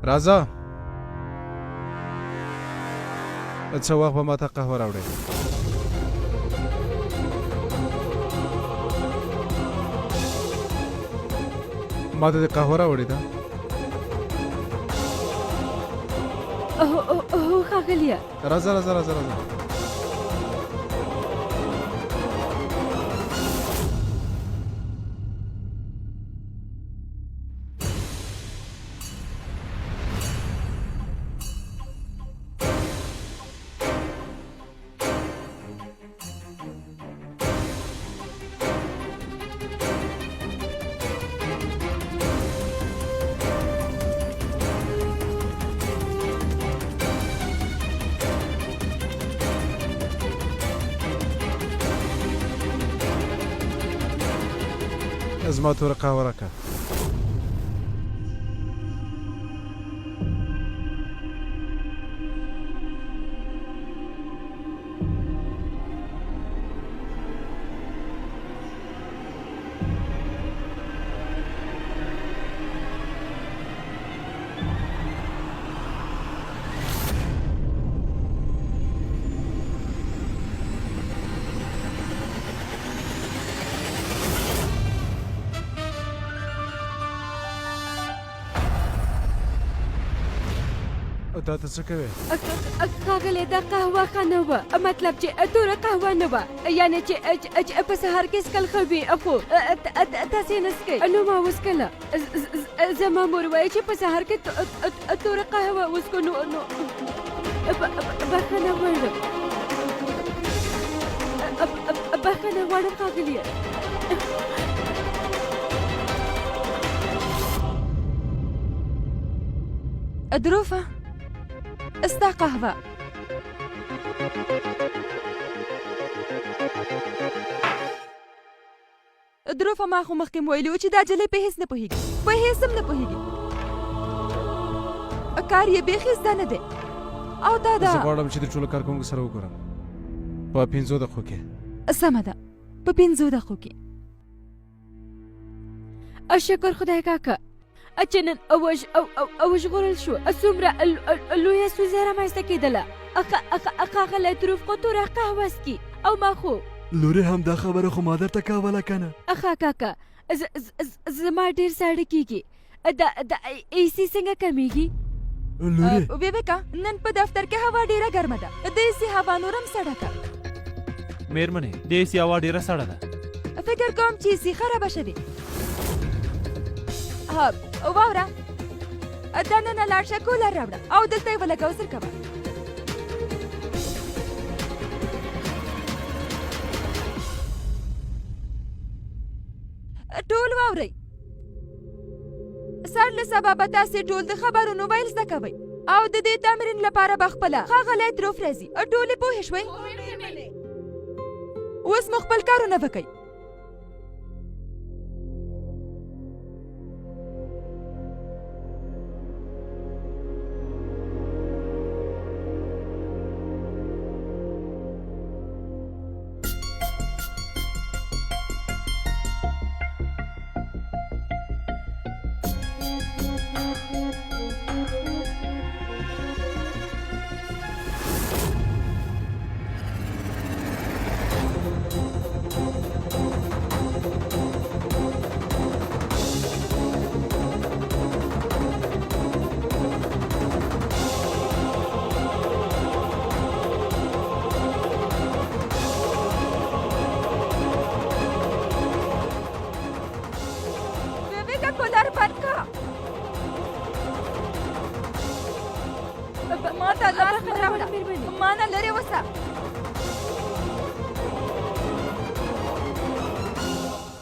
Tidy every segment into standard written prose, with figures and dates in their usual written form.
راځه څه وخت به ماته قهوه راوړې ماته د قهوه راوړې ده هو ښاغلیه راځه راځه راځه راځه زما توره قهوه راکړه تا ته څه کوې ښاغلی دا قهوه ښه نه وه مطلب چې توره قهوه نه وه یعنې چې په سهار کې څښل ښه وي خو تاسې نه څښئ نو ما وڅښله زما مور وایي چې په سهار کې توره قهوه وڅښو نو بښنه غواړم بښنه غواړم ښاغلیه دروفه استا قهوه دروفه ما خو مخکې ویلي و چې دا جلۍ په هېڅ نه پوهېږي په هېڅ هم نه پوهېږي کار یې بیخي زده نه دی او دا زه غواړم چې د ټولو کارکوونکو سره وګورم په 5 دقیقو کې سمه ده په 5 دقیقو کې شکر خدای کاکا چې نن وژغورل شو څومره لویه ستونزه یې رامنځته کېدله ښاغلی دروف خو توره قهوه څکي او ما خو لورې همدا خبره خو ما درته کوله کنه کاکا زما ډېر ساړه کېږي د ایسي څنګه کمیږي لورې ویویکا نن په دفتر کې هوا ډېره ګرمه ده د ایسي هوا نورم سړه که مېرمنې د ایسي هوا ډېره سړه ده فکر کوم چې ایسي خرابه شوې واوره دننه لاړ شه کولر راوړه او دلته یې ولګوه زر کوه ټول واورئ سر له سبا به تاسې ټول د خبرونو ویل زده کوئ او د دې تمرین لپاره به خپله ښاغلی دروف راځي ټولې پوهې شوئ اوس مو خپل کارونه وکئ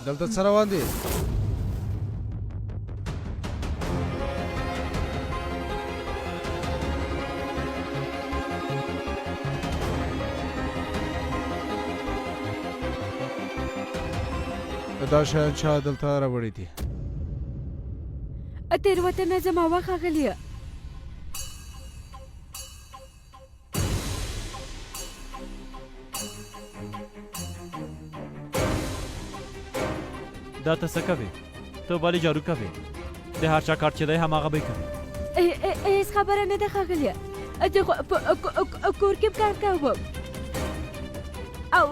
دلته څه روان دي دا شیان چا دلته راوړي دي تېروتنه زما وه ښاغلیه دا ته څه کوې ته ولې جارو کوې د هر چا کار چې دی هماغه به یې کوې هیڅ خبره نه ده ښاغلیه. زه خو په کور کې کار کوم او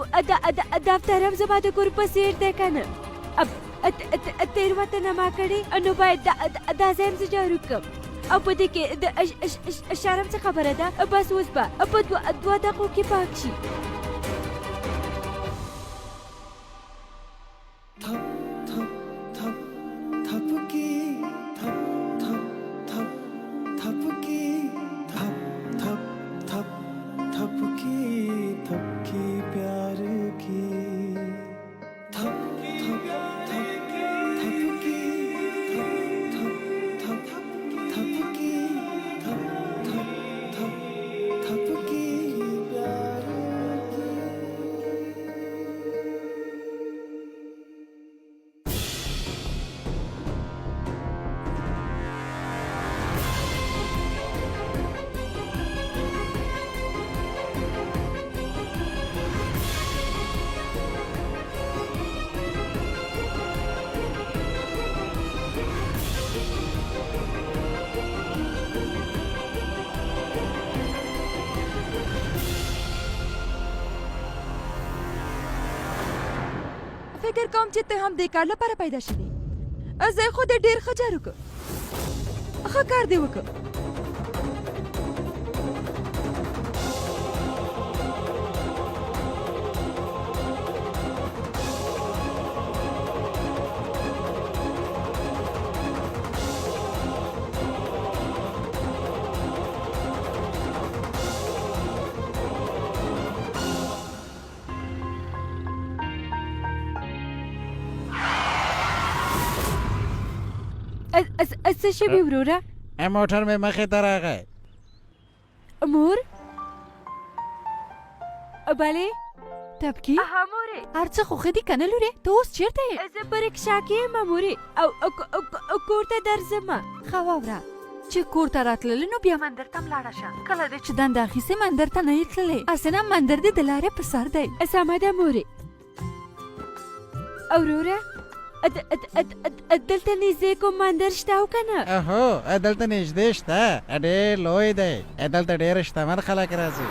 دفتر هم زما د کور په څېر دی که نه. تېروتنه ما کړې نو باید دا ځای هم زه جارو کړم او په دې کې د شرم څه خبره ده. بس اوس به په دوه دقیقو کې پاک شي. فکر کوم چې ته هم دې کار لپاره پیدا شوې. زه خو دې ډېر ښه جارو کړ. ښه کار دې وکړ. څه شوي وروره؟ موټر مې مخې ته راغی. مور؟ بلې؟ تبکي؟ ها مورې. هر څه خو ښه دي که نه لورې؟ ته اوس چېرته یې؟ زه په رکشا کې یم مورې او کور ته درځم. ښه واوره چې کور ته راتللې نو بیا مندر ته لاړه شه. کله دې چې دنده اخیستې مندر ته نه یې تللې. اسنه مندر دې د لارې په سر دی. سمه ده مورې. وروره دلته نږدې کوم مندر شته او که نه؟ هو دلته نږدې شته، ډېر لوی دی. دلته ډېر شتمن خلک راځي.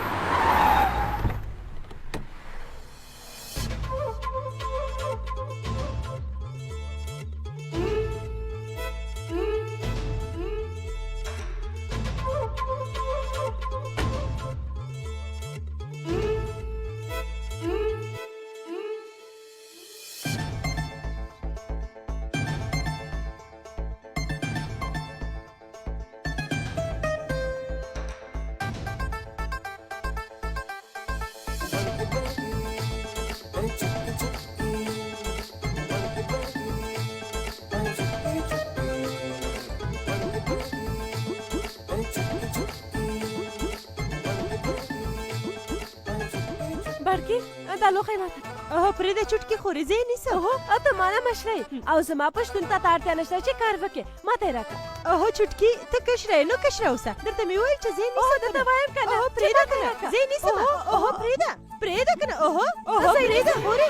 بړکې دا لوښی راته. پرېږده چوټکي خورې زه یې نیسم. ته ما نه مشره او زما پښتون ته اړتیا نشته چې کار وکړې. ما ته یې راکړه. چوټکي ته کشره یې نو کشره اوسه. درته مې وویل چې زه یې نیسم. درته وایم که نه پرېږده که نه زه یې نیسم. پرېږده که نه. پرېږده خورې.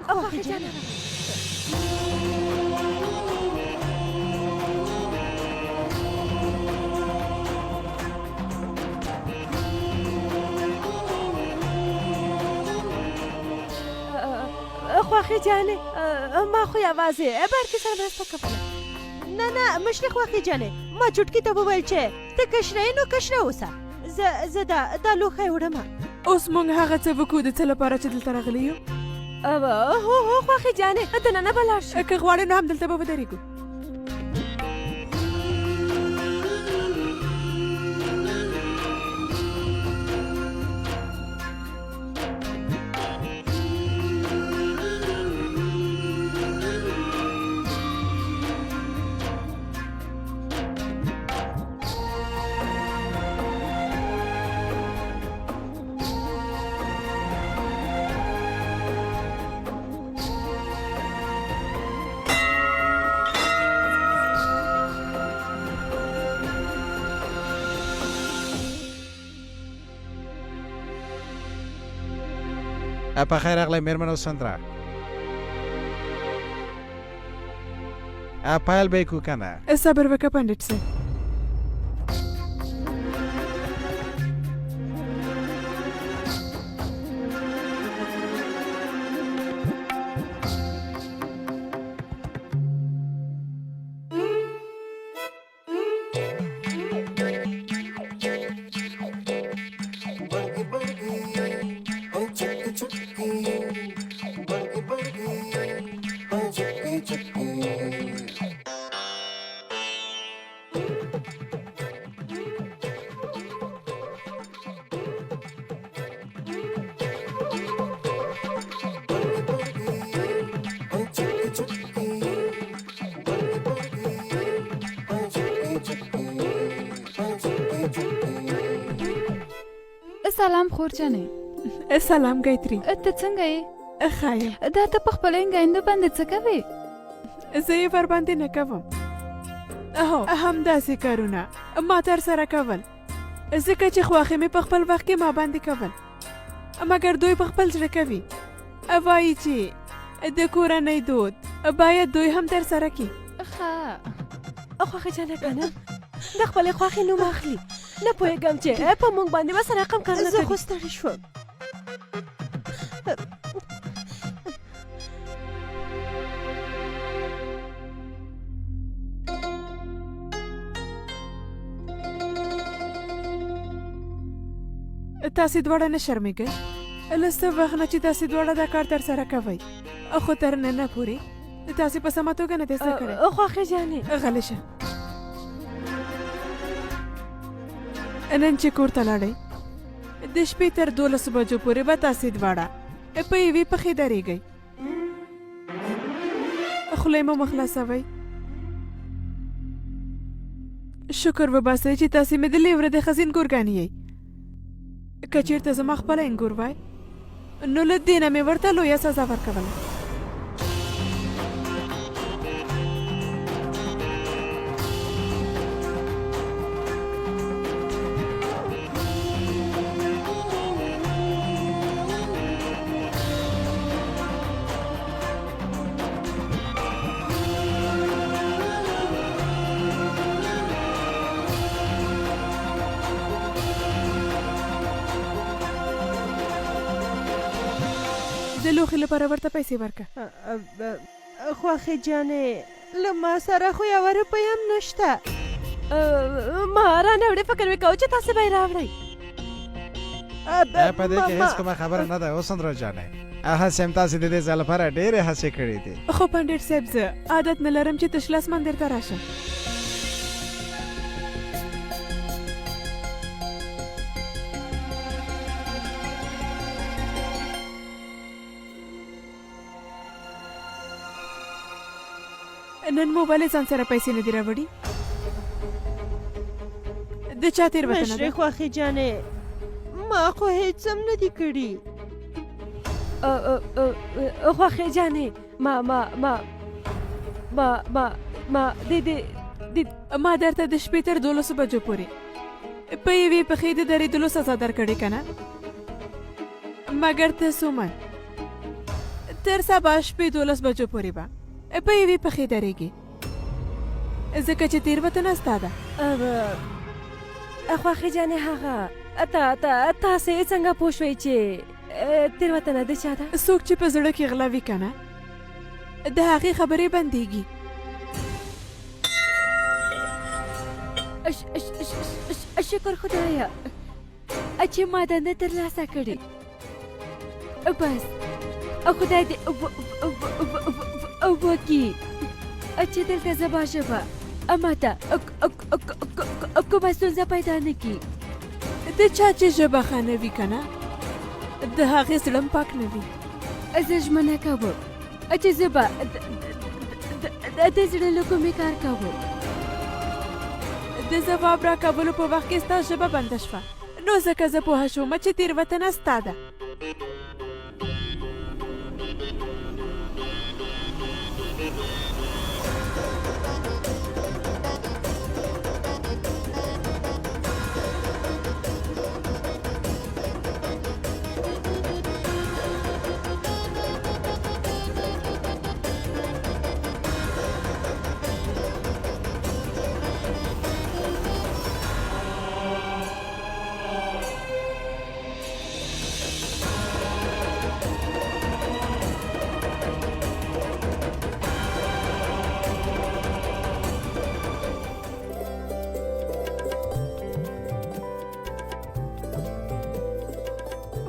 خواخې جانه خواخې جانې ما خو یوازې بړکې سره مرسته کوله. نه مشرې خواخې جانې ما چوټکي ته وویل چې ته کشره یې نو کشره اوسه. زه دا لوښی وړم. اوس موږ هغه څه وکړو د څه لپاره چې دلته راغلي یو. هو خواخې جانې دننه به لاړ شو. که غواړې نو همدلته به ودرېږو. په خیر راغلی میرمن وسندره پیل به کو کنه صبر وکړه پنډت صاحب. سلام خورجانې. سلام ګایتري. ته څنګه یې؟ ښه یم. دا ته په خپلو انګاینده باندې څه کوې؟ زه یې ورباندې نه کوم. هو همداسې کارونه ما ترسره کول ځکه چې خواښې مې په خپل وخت کې ما باندې کول، مګر دوی په خپل زړه کوي وایي چې د کورنۍ دود باید دوی هم ترسره کړي. ښه خواښې جانه کنه د خپلې خواښې نوم اخلي. نه پوهېږم چې په موږ باندې به څه رقم کارونه کوي. زه خو ستړې شوم. تاسې دواړه نه شرمېږئ له څه وخت نه چې تاسې دواړه دا کار ترسره کوئ، خو تر ننه پورې تاسې په سمه توګه نه دی زده کړی. خواښې جانې غلی شه. نن چې کور ته لاړئ د شپې تر 12 بجو پورې به تاسې دواړه په یوې پښې درېږئ. خولې مو مه خلاصوئ. شکر وباسئ چې تاسې مې د لیوره د خزین ګورګانې یئ. که چېرته زما خپله انګور وای نو له دې نه مې ورته لویه سزا ورکوله. د لوښي لپاره ورته پیسې ورکړه. خواښې جانې له ما سره خو یوه روپۍ هم نشته. ما رانه فکر مې کوه چې تاسې به یې راوړئ. په دې کې هیڅ کومه خبره نه ده وسندره جانې. هسې هم تاسې د دې ځای لپاره ډېرې هڅې کړې دي. خو پنډت صاحب زه عادت نه لرم چې تش لاس مندر ته راشم. نن مو ولې ځان سره پیسې نه دي راوړي؟ د چا تېروتنه ده؟ مشرې خواښې جانې ما خو هېڅ هم نه دي کړي. خواښې جانې ما درته د شپې تر 12 بجو پورې په یوې پښې د درېدلو سزا درکړې که نه؟ مګر ته سومن تر سبا شپې 12 بجو پورې به په یوې پښې درېږي ځکه چې تېروتنه ستا ده. خواښې جانې هغه تاسې څنګه پوه شوئ چې تېروتنه د چا ده؟ څوک چې په زړه کې غلا وي که نه د هغې خبرې بندېږي. شکر خدایه چې ما دنده ترلاسه کړې. بس خدای دې وکړي چې دلته زما ژبه ماته کومه ستونزه پیدا نه کړي. د چا چې ژبه ښه نه وي که نه د هغې زړه پاک نه وي. زه ژمنه کوم چې زه به د زړه له کومې کار کوم. د ځواب راکولو په وخت کې ستا ژبه بنده شوه نو ځکه زه پوهه شوم چې تېروتنه ستا ده.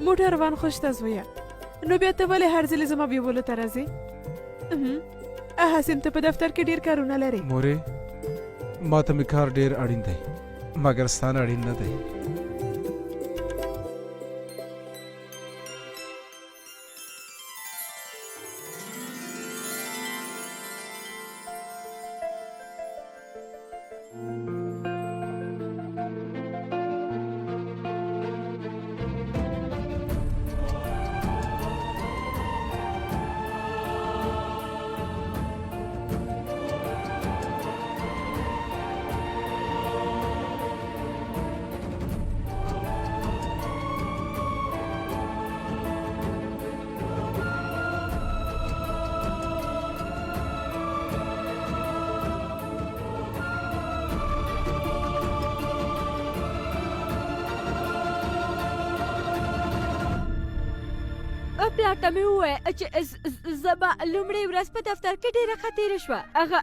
موټروان خوش ته زویه نو بیا ته ولې هر ځلې زما بیولو ته راځې حسین ته په دفتر کې ډېر کارونه لرې مورې ما ته مې کار ډېر اړین دی مګر ستانه اړین نه دی پلار ته مې ووایه چې زما لومړۍ ورځ په دفتر کې ډېره ښه تېره شوه هغه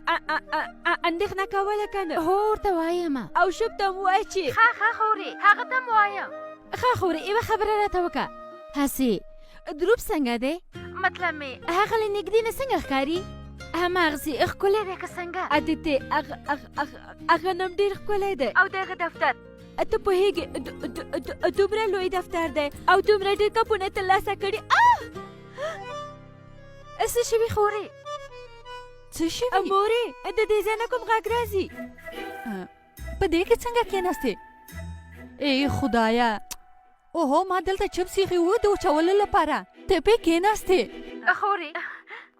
اندېښنه کوله که نه هو ورته وایم او شب ته مو وایه چې ښه خورې هغه ته م وایم ښه خورې یوه خبره راته وکړه هسې دروب څنګه دی مطلب مې هغه له نږدې نه څنګه ښکاري هماغسې ښکلی دی که څنګه عادتې هغه نم ډېر ښکلی دی او دغه دفتر ته پوهېږې دومره لوی دفتر دی او دومره ډېر کپونه ترلاسه کړي څه شوي خورې څه شوي مورې د دې ځای نه کوم غږ راځي په دې کې څنګه کېناستې ای خدایا اوهو ما دلته چپس ایښي وو د وچولو لپاره ته پې کېناستې خورې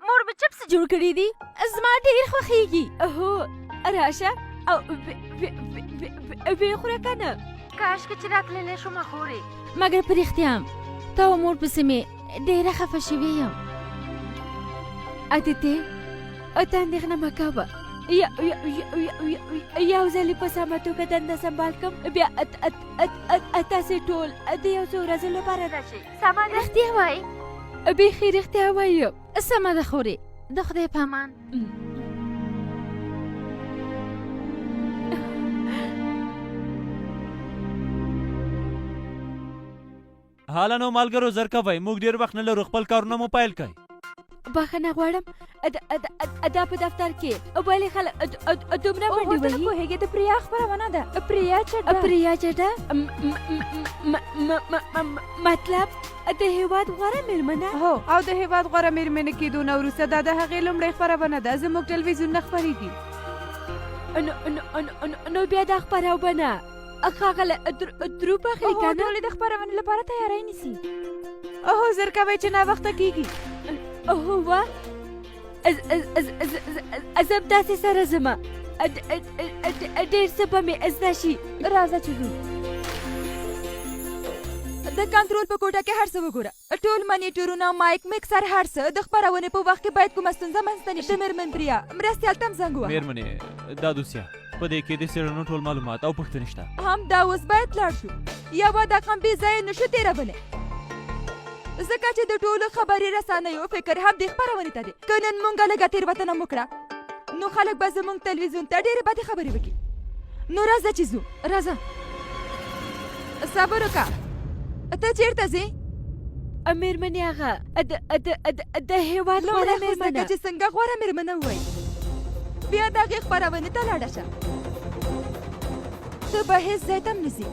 مور مې چپس جوړ کړي دي زما ډېر خوښېږي هو راشه او ویې خوره که نه کاشکې چې راتللی شومه خورې مګر په رښتیا هم تا و مور پسې مې ډېره خفه شوې یم عادتې ته اندېښنه مه کوه یو ځلې په سمه توګه دنده سنبال کړم بیا تاسې ټول د یو څو ورځو لپاره راشئ سمه ده رښتیا وایي بیخي رښتیا وایم سمه ده خورې د خدای په امان حالا نو مالګرو زر کوئ موږ ډېر وخت نه لرو خپل کارونه مو پیل کړئ بخښنه غواړم دا په دفتر کې ولې خلک دومره منډې وهي پوهېږې د پریا خپرونه ده پریا چډه مطلب د هېواد غوره مېرمنه هو او د هېواد غوره مېرمنې کېدو نه وروسته دا د هغې لومړۍ خپرونه ده زموږ ټلویزیون نه خپرېږي نو بیا دا خپرونه ښاغله دروب اخلي که نه ټولې د خپرونې لپاره تیاری نیسي اوهو زر کوئ چې ناوخته کېږي هو زه داسې سره ځمه ډېر څه به مې زده شي راځه چې ځو د کنټرول په کوټه کې هر څه وګوره ټول منیټورونه مایک مکسر هر څه د خپرونې په وخت کې باید کومه ستونزه منځته نه شي د مېرمن پریا مرستیال ته هم زنګ ووهه مېرمنې دا دوسیه په دې کې د څېړنو ټول معلومات او پوښتنې شته هم دا اوس باید لاړ شو یوه دقم بې ځایه نشو تېرولی ځکه چې د ټولو خبري رسنیو فکر هم دې خپرونې ته دی که نن مونږ لږه تېروتنه مو کړه نو خلک به زموږ تلویزیون ته ډېرې بدې خبرې وکړي نو راځه چې ځو راځه صبر وکړه ته چېرته ځې مېرمنې هغه د هېواد غوره مېرمنه چې څنګه غوره مېرمنه ووایي بیا د هغې خپرونې ته لاړه شه ته به هېڅ ځای ته هم نه ځې